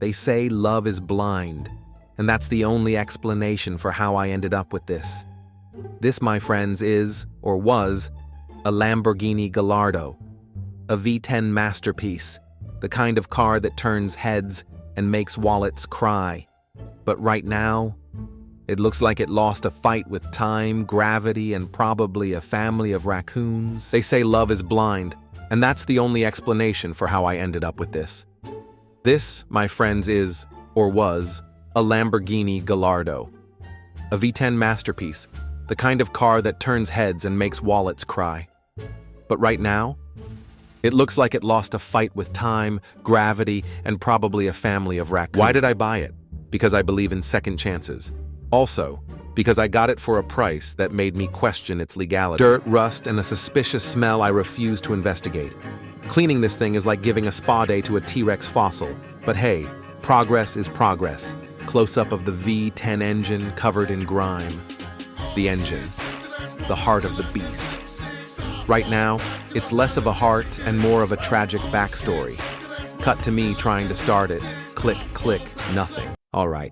They say love is blind, and that's the only explanation for how I ended up with this. This, my friends, is, or was, a Lamborghini Gallardo, a V10 masterpiece, the kind of car that turns heads and makes wallets cry. But right now, it looks like it lost a fight with time, gravity, and probably a family of raccoons. They say love is blind, and that's the only explanation for how I ended up with this. This, my friends, is, or was, a Lamborghini Gallardo, a V10 masterpiece, the kind of car that turns heads and makes wallets cry. But right now, it looks like it lost a fight with time, gravity, and probably a family of raccoons. Why did I buy it? Because I believe in second chances. Also, because I got it for a price that made me question its legality. Dirt, rust, and a suspicious smell I refuse to investigate. Cleaning this thing is like giving a spa day to a T-Rex fossil. But hey, progress is progress. Close-up of the V10 engine covered in grime. The engine, the heart of the beast. Right now, it's less of a heart and more of a tragic backstory. Cut to me trying to start it. Click, click, nothing. All right.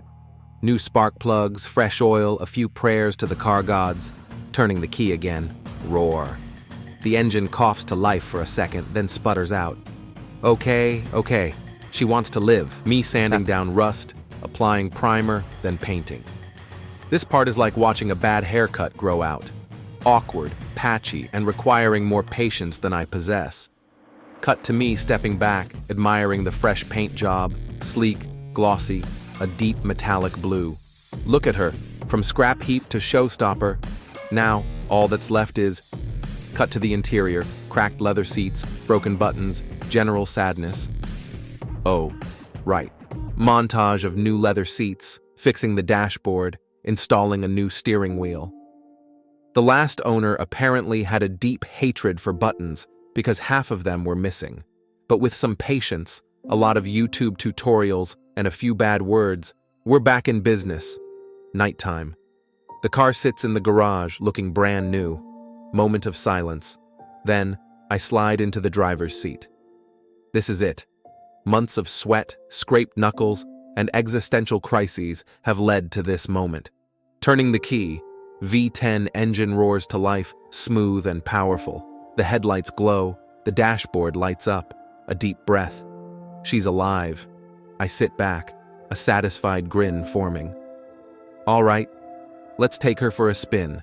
New spark plugs, fresh oil, a few prayers to the car gods. Turning the key again. Roar. The engine coughs to life for a second, then sputters out. Okay. She wants to live. Me sanding down rust, applying primer, then painting. This part is like watching a bad haircut grow out. Awkward, patchy, and requiring more patience than I possess. Cut to me stepping back, admiring the fresh paint job, sleek, glossy, a deep metallic blue. Look at her, from scrap heap to showstopper. Now, all that's left is... Cut to the interior, cracked leather seats, broken buttons, general sadness. Oh, right. Montage of new leather seats, fixing the dashboard, installing a new steering wheel. The last owner apparently had a deep hatred for buttons because half of them were missing. But with some patience, a lot of YouTube tutorials, and a few bad words, we're back in business. Nighttime. The car sits in the garage, looking brand new. Moment of silence. Then, I slide into the driver's seat. This is it. Months of sweat, scraped knuckles, and existential crises have led to this moment. Turning the key, V10 engine roars to life, smooth and powerful. The headlights glow, the dashboard lights up. A deep breath. She's alive. I sit back, a satisfied grin forming. All right, let's take her for a spin.